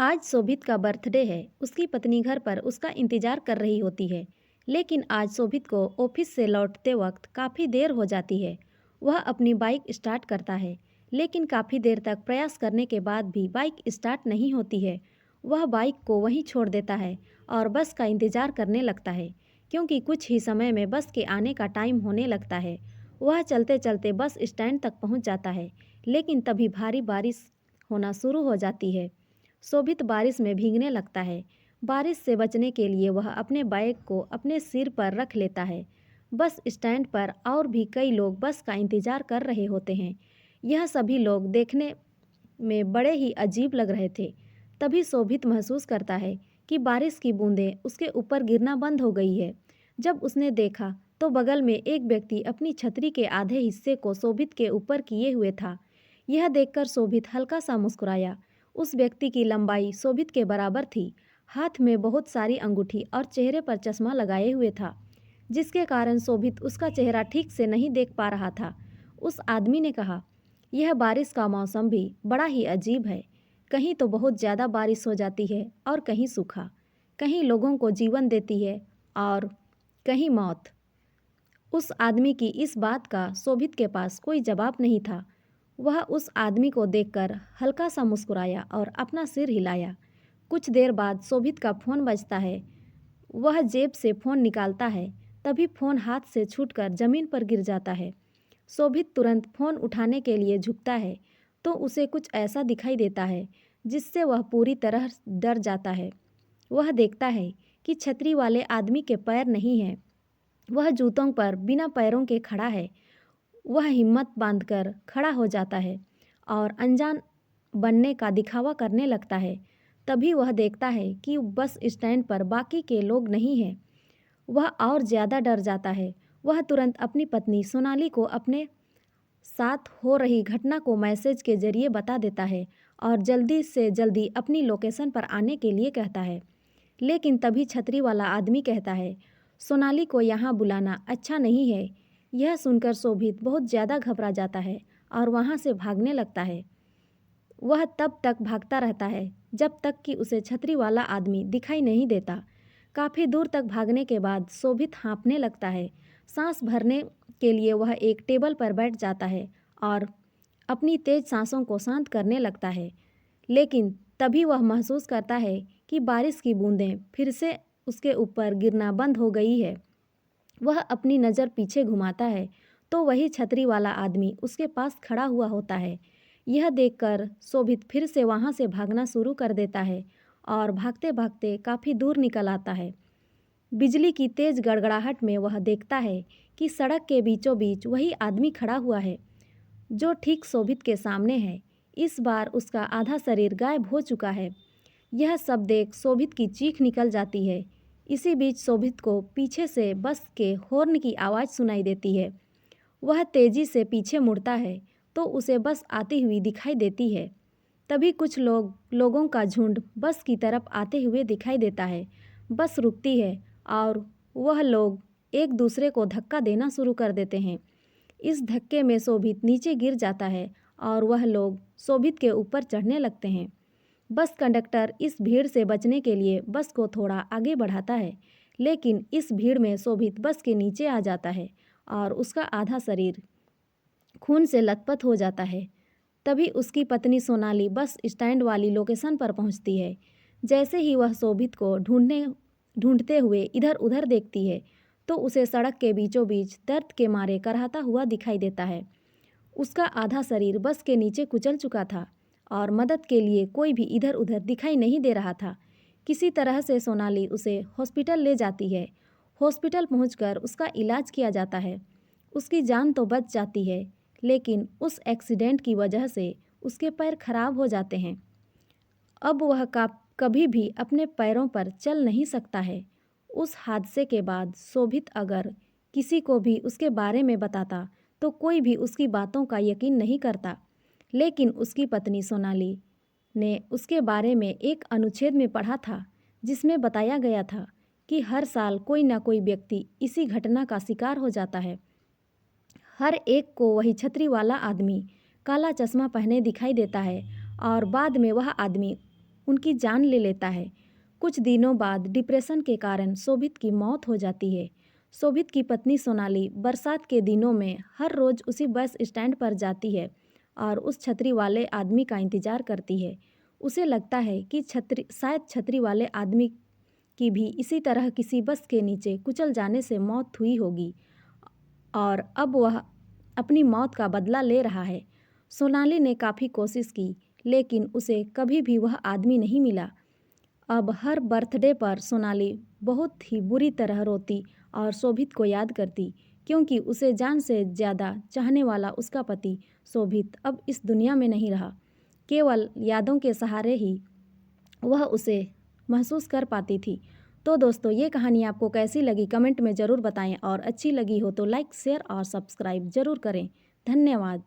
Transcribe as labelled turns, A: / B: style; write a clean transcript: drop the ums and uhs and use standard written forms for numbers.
A: आज शोभित का बर्थडे है। उसकी पत्नी घर पर उसका इंतजार कर रही होती है। लेकिन आज शोभित को ऑफिस से लौटते वक्त काफ़ी देर हो जाती है। वह अपनी बाइक स्टार्ट करता है, लेकिन काफ़ी देर तक प्रयास करने के बाद भी बाइक स्टार्ट नहीं होती है। वह बाइक को वहीं छोड़ देता है और बस का इंतजार करने लगता है, क्योंकि कुछ ही समय में बस के आने का टाइम होने लगता है। वह चलते चलते बस स्टैंड तक पहुंच जाता है, लेकिन तभी भारी बारिश होना शुरू हो जाती है। शोभित बारिश में भीगने लगता है। बारिश से बचने के लिए वह अपने बैग को अपने सिर पर रख लेता है। बस स्टैंड पर और भी कई लोग बस का इंतजार कर रहे होते हैं। यह सभी लोग देखने में बड़े ही अजीब लग रहे थे। तभी शोभित महसूस करता है कि बारिश की बूंदें उसके ऊपर गिरना बंद हो गई है। जब उसने देखा तो बगल में एक व्यक्ति अपनी छतरी के आधे हिस्से को शोभित के ऊपर किए हुए था। यह देखकर शोभित हल्का सा मुस्कुराया। उस व्यक्ति की लंबाई शोभित के बराबर थी, हाथ में बहुत सारी अंगूठी और चेहरे पर चश्मा लगाए हुए था, जिसके कारण शोभित उसका चेहरा ठीक से नहीं देख पा रहा था। उस आदमी ने कहा, यह बारिश का मौसम भी बड़ा ही अजीब है। कहीं तो बहुत ज़्यादा बारिश हो जाती है और कहीं सूखा, कहीं लोगों को जीवन देती है और कहीं मौत। उस आदमी की इस बात का शोभित के पास कोई जवाब नहीं था। वह उस आदमी को देखकर हल्का सा मुस्कुराया और अपना सिर हिलाया। कुछ देर बाद शोभित का फ़ोन बजता है। वह जेब से फ़ोन निकालता है, तभी फ़ोन हाथ से छूटकर ज़मीन पर गिर जाता है। शोभित तुरंत फ़ोन उठाने के लिए झुकता है तो उसे कुछ ऐसा दिखाई देता है जिससे वह पूरी तरह डर जाता है। वह देखता है कि छतरी वाले आदमी के पैर नहीं हैं। वह जूतों पर बिना पैरों के खड़ा है। वह हिम्मत बांधकर खड़ा हो जाता है और अनजान बनने का दिखावा करने लगता है। तभी वह देखता है कि बस स्टैंड पर बाकी के लोग नहीं हैं। वह और ज़्यादा डर जाता है। वह तुरंत अपनी पत्नी सोनाली को अपने साथ हो रही घटना को मैसेज के जरिए बता देता है और जल्दी से जल्दी अपनी लोकेशन पर आने के लिए कहता है। लेकिन तभी छतरी वाला आदमी कहता है, सोनाली को यहाँ बुलाना अच्छा नहीं है। यह सुनकर शोभित बहुत ज़्यादा घबरा जाता है और वहाँ से भागने लगता है। वह तब तक भागता रहता है जब तक कि उसे छतरी वाला आदमी दिखाई नहीं देता। काफ़ी दूर तक भागने के बाद शोभित हाँफने लगता है। सांस भरने के लिए वह एक टेबल पर बैठ जाता है और अपनी तेज सांसों को शांत करने लगता है। लेकिन तभी वह महसूस करता है कि बारिश की बूंदें फिर से उसके ऊपर गिरना बंद हो गई है। वह अपनी नज़र पीछे घुमाता है तो वही छतरी वाला आदमी उसके पास खड़ा हुआ होता है। यह देखकर शोभित फिर से वहाँ से भागना शुरू कर देता है और भागते भागते काफ़ी दूर निकल आता है। बिजली की तेज गड़गड़ाहट में वह देखता है कि सड़क के बीचों बीच वही आदमी खड़ा हुआ है जो ठीक शोभित के सामने है। इस बार उसका आधा शरीर गायब हो चुका है। यह सब देख शोभित की चीख निकल जाती है। इसी बीच शोभित को पीछे से बस के हॉर्न की आवाज़ सुनाई देती है। वह तेज़ी से पीछे मुड़ता है तो उसे बस आती हुई दिखाई देती है। तभी कुछ लोगों का झुंड बस की तरफ आते हुए दिखाई देता है। बस रुकती है और वह लोग एक दूसरे को धक्का देना शुरू कर देते हैं। इस धक्के में शोभित नीचे गिर जाता है और वह लोग शोभित के ऊपर चढ़ने लगते हैं। बस कंडक्टर इस भीड़ से बचने के लिए बस को थोड़ा आगे बढ़ाता है, लेकिन इस भीड़ में शोभित बस के नीचे आ जाता है और उसका आधा शरीर खून से लथपथ हो जाता है। तभी उसकी पत्नी सोनाली बस स्टैंड वाली लोकेशन पर पहुंचती है। जैसे ही वह शोभित को ढूंढते हुए इधर उधर देखती है तो उसे सड़क के बीचों बीच दर्द के मारे कराहता हुआ दिखाई देता है। उसका आधा शरीर बस के नीचे कुचल चुका था और मदद के लिए कोई भी इधर उधर दिखाई नहीं दे रहा था। किसी तरह से सोनाली उसे हॉस्पिटल ले जाती है। हॉस्पिटल पहुंचकर उसका इलाज किया जाता है। उसकी जान तो बच जाती है, लेकिन उस एक्सीडेंट की वजह से उसके पैर खराब हो जाते हैं। अब वह कभी भी अपने पैरों पर चल नहीं सकता है। उस हादसे के बाद शोभित अगर किसी को भी उसके बारे में बताता तो कोई भी उसकी बातों का यकीन नहीं करता। लेकिन उसकी पत्नी सोनाली ने उसके बारे में एक अनुच्छेद में पढ़ा था, जिसमें बताया गया था कि हर साल कोई ना कोई व्यक्ति इसी घटना का शिकार हो जाता है। हर एक को वही छतरी वाला आदमी काला चश्मा पहने दिखाई देता है और बाद में वह आदमी उनकी जान ले लेता है। कुछ दिनों बाद डिप्रेशन के कारण शोभित की मौत हो जाती है। शोभित की पत्नी सोनाली बरसात के दिनों में हर रोज़ उसी बस स्टैंड पर जाती है और उस छतरी वाले आदमी का इंतज़ार करती है। उसे लगता है कि शायद छतरी वाले आदमी की भी इसी तरह किसी बस के नीचे कुचल जाने से मौत हुई होगी और अब वह अपनी मौत का बदला ले रहा है। सोनाली ने काफ़ी कोशिश की, लेकिन उसे कभी भी वह आदमी नहीं मिला। अब हर बर्थडे पर सोनाली बहुत ही बुरी तरह रोती और शोभित को याद करती, क्योंकि उसे जान से ज़्यादा चाहने वाला उसका पति शोभित अब इस दुनिया में नहीं रहा। केवल यादों के सहारे ही वह उसे महसूस कर पाती थी। तो दोस्तों, ये कहानी आपको कैसी लगी कमेंट में ज़रूर बताएं और अच्छी लगी हो तो लाइक शेयर और सब्सक्राइब ज़रूर करें। धन्यवाद।